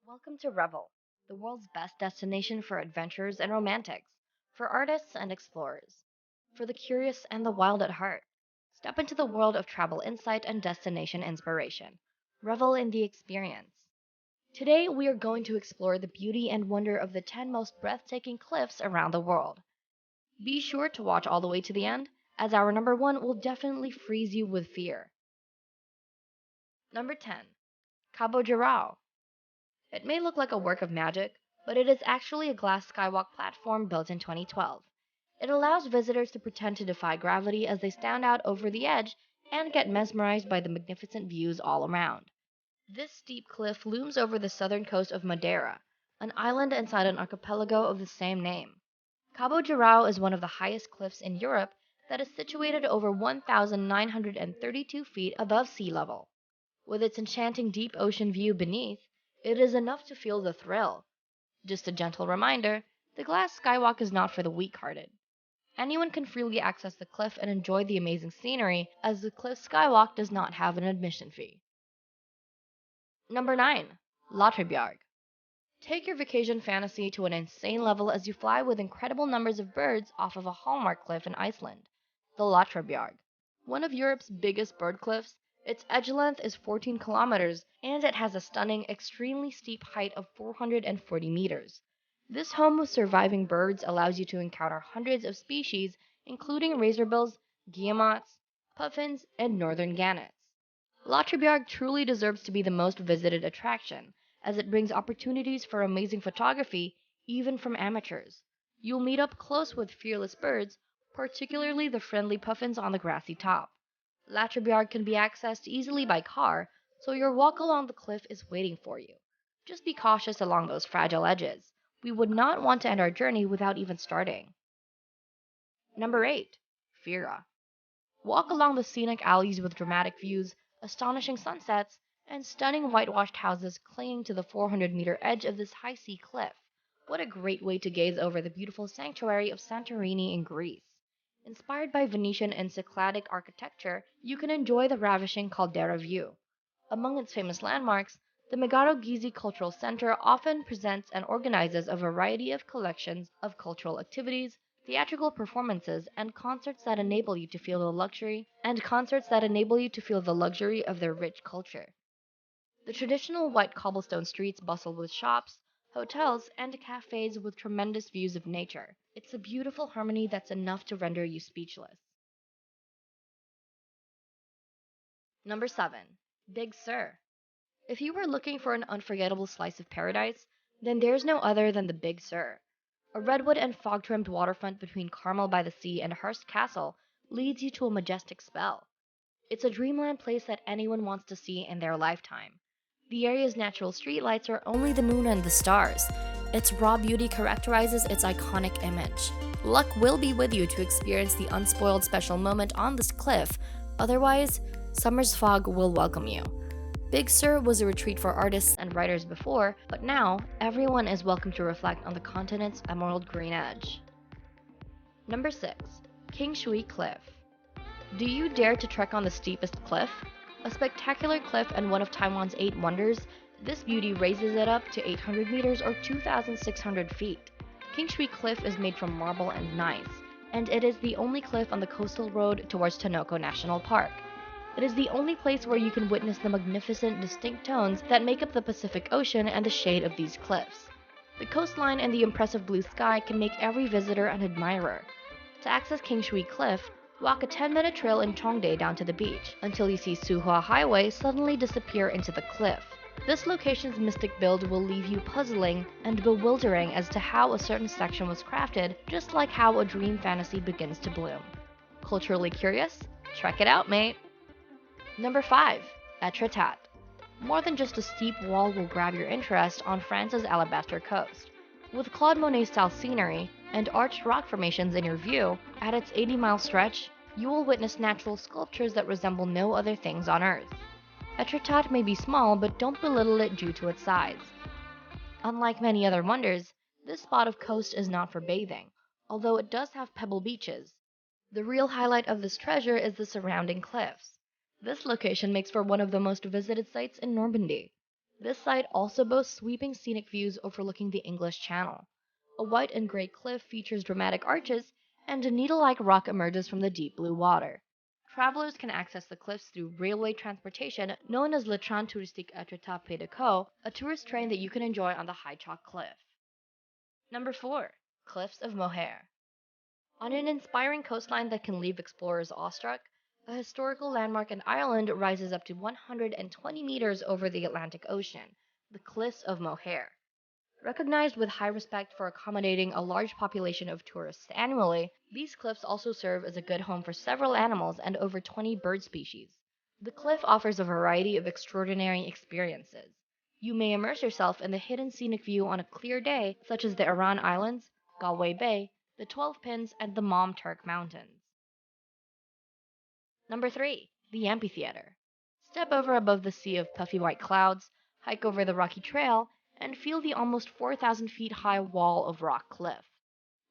Welcome to Revel, the world's best destination for adventurers and romantics, for artists and explorers, for the curious and the wild at heart. Step into the world of travel insight and destination inspiration. Revel in the experience. Today, we are going to explore the beauty and wonder of the 10 most breathtaking cliffs around the world. Be sure to watch all the way to the end, as our number one will definitely freeze you with fear. Number 10. Cabo Doral. It may look like a work of magic, but it is actually a glass skywalk platform built in 2012. It allows visitors to pretend to defy gravity as they stand out over the edge and get mesmerized by the magnificent views all around. This steep cliff looms over the southern coast of Madeira, an island inside an archipelago of the same name. Cabo Doral is one of the highest cliffs in Europe that is situated over 1,932 feet above sea level. With its enchanting deep ocean view beneath, it is enough to feel the thrill. Just a gentle reminder, the glass skywalk is not for the weak-hearted. Anyone can freely access the cliff and enjoy the amazing scenery, as the cliff skywalk does not have an admission fee. Number 9. Trobeyrgh. Take your vacation fantasy to an insane level as you fly with incredible numbers of birds off of a hallmark cliff in Iceland, the Trobeyrgh. One of Europe's biggest bird cliffs, its edge length is 14 kilometers, and it has a stunning, extremely steep height of 440 meters. This home of surviving birds allows you to encounter hundreds of species, including razorbills, guillemots, puffins, and northern gannets. Trobeyrgh truly deserves to be the most visited attraction, as it brings opportunities for amazing photography, even from amateurs. You'll meet up close with fearless birds, particularly the friendly puffins on the grassy top. Trobeyrgh can be accessed easily by car, so your walk along the cliff is waiting for you. Just be cautious along those fragile edges. We would not want to end our journey without even starting. Number 8. Fira. Walk along the scenic alleys with dramatic views, astonishing sunsets, and stunning whitewashed houses clinging to the 400-meter edge of this high sea cliff. What a great way to gaze over the beautiful sanctuary of Santorini in Greece. Inspired by Venetian and Cycladic architecture, you can enjoy the ravishing caldera view. Among its famous landmarks, the Megaro Gizi Cultural Center often presents and organizes a variety of collections of cultural activities, theatrical performances, and concerts that enable you to feel the luxury of their rich culture. The traditional white cobblestone streets bustle with shops, hotels, and cafes with tremendous views of nature. It's a beautiful harmony that's enough to render you speechless. Number 7. Big Sur. If you were looking for an unforgettable slice of paradise, then there's no other than the Big Sur. A redwood and fog-trimmed waterfront between Carmel by the Sea and Hearst Castle leads you to a majestic spell. It's a dreamland place that anyone wants to see in their lifetime. The area's natural streetlights are only the moon and the stars. Its raw beauty characterizes its iconic image. Luck will be with you to experience the unspoiled special moment on this cliff, otherwise, summer's fog will welcome you. Big Sur was a retreat for artists and writers before, but now everyone is welcome to reflect on the continent's emerald green edge. Number 6. King Shui Cliff. Do you dare to trek on the steepest cliff? A spectacular cliff and one of Taiwan's 8 wonders, this beauty raises it up to 800 meters or 2,600 feet. King Shui Cliff is made from marble and gneiss, and it is the only cliff on the coastal road towards Trongo National Park. It is the only place where you can witness the magnificent, distinct tones that make up the Pacific Ocean and the shade of these cliffs. The coastline and the impressive blue sky can make every visitor an admirer. To access King Shui Cliff, walk a 10-minute trail in Chongdae down to the beach, until you see Suhua Highway suddenly disappear into the cliff. This location's mystic build will leave you puzzling and bewildering as to how a certain section was crafted, just like how a dream fantasy begins to bloom. Culturally curious? Check it out, mate! Number 5. Etretat. More than just a steep wall will grab your interest on France's alabaster coast. With Claude Monet-style scenery and arched rock formations in your view, at its 80-mile stretch, you will witness natural sculptures that resemble no other things on Earth. Etretat may be small, but don't belittle it due to its size. Unlike many other wonders, this spot of coast is not for bathing, although it does have pebble beaches. The real highlight of this treasure is the surrounding cliffs. This location makes for one of the most visited sites in Normandy. This site also boasts sweeping scenic views overlooking the English Channel. A white and gray cliff features dramatic arches, and a needle-like rock emerges from the deep blue water. Travelers can access the cliffs through railway transportation known as Le Train Touristique à Trotapé de Co, a tourist train that you can enjoy on the High Chalk Cliff. Number 4. Cliffs of Moher. On an inspiring coastline that can leave explorers awestruck, a historical landmark in Ireland rises up to 120 meters over the Atlantic Ocean, the Cliffs of Moher. Recognized with high respect for accommodating a large population of tourists annually, these cliffs also serve as a good home for several animals and over 20 bird species. The cliff offers a variety of extraordinary experiences. You may immerse yourself in the hidden scenic view on a clear day, such as the Aran Islands, Galway Bay, the 12 Pins, and the Mom Turk Mountains. Number 3. The Amphitheatre. Step over above the sea of puffy white clouds, hike over the rocky trail, and feel the almost 4,000 feet high wall of rock cliff.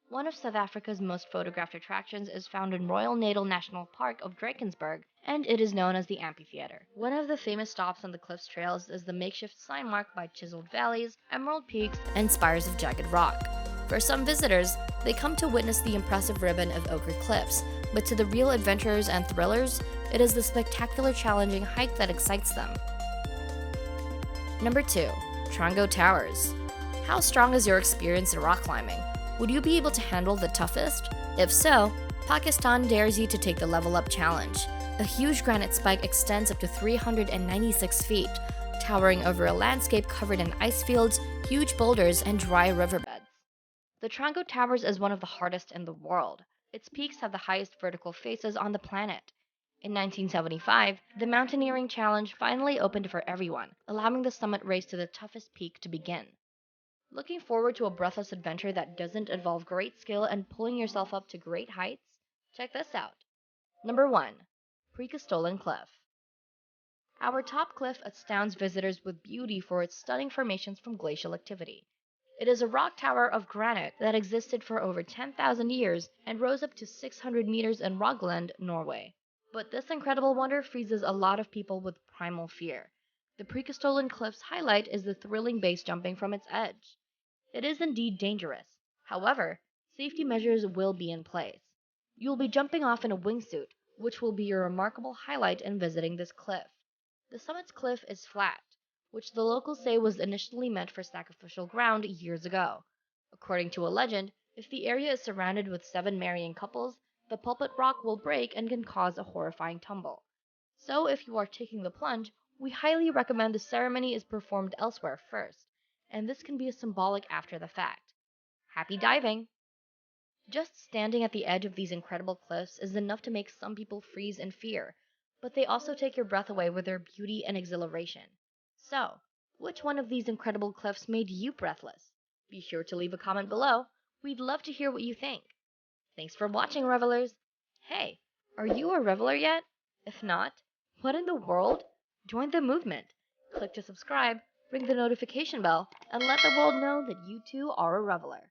One of South Africa's most photographed attractions is found in Royal Natal National Park of Drakensberg, and it is known as the Amphitheatre. One of the famous stops on the cliff's trails is the makeshift sign marked by chiseled valleys, emerald peaks, and spires of jagged rock. For some visitors, they come to witness the impressive ribbon of ochre cliffs, but to the real adventurers and thrillers, it is the spectacular challenging hike that excites them. Number 2. Trongo Towers. How strong is your experience in rock climbing? Would you be able to handle the toughest? If so, Pakistan dares you to take the Level Up Challenge. A huge granite spike extends up to 396 feet, towering over a landscape covered in ice fields, huge boulders, and dry riverbeds. The Trongo Towers is one of the hardest in the world. Its peaks have the highest vertical faces on the planet. In 1975, the Mountaineering Challenge finally opened for everyone, allowing the summit race to the toughest peak to begin. Looking forward to a breathless adventure that doesn't involve great skill and pulling yourself up to great heights? Check this out. Number 1. Keelung Cliff. Our top cliff astounds visitors with beauty for its stunning formations from glacial activity. It is a rock tower of granite that existed for over 10,000 years and rose up to 600 meters in Rogaland, Norway. But this incredible wonder freezes a lot of people with primal fear. The Keelung Cliff's highlight is the thrilling base jumping from its edge. It is indeed dangerous. However, safety measures will be in place. You'll be jumping off in a wingsuit, which will be your remarkable highlight in visiting this cliff. The summit's cliff is flat, which the locals say was initially meant for sacrificial ground years ago. According to a legend, if the area is surrounded with 7 marrying couples, the pulpit rock will break and can cause a horrifying tumble. So if you are taking the plunge, we highly recommend the ceremony is performed elsewhere first, and this can be a symbolic after the fact. Happy diving! Just standing at the edge of these incredible cliffs is enough to make some people freeze in fear, but they also take your breath away with their beauty and exhilaration. So, which one of these incredible cliffs made you breathless? Be sure to leave a comment below. We'd love to hear what you think. Thanks for watching, revelers! Hey, are you a reveler yet? If not, what in the world? Join the movement. Click to subscribe, ring the notification bell, and let the world know that you too are a reveler.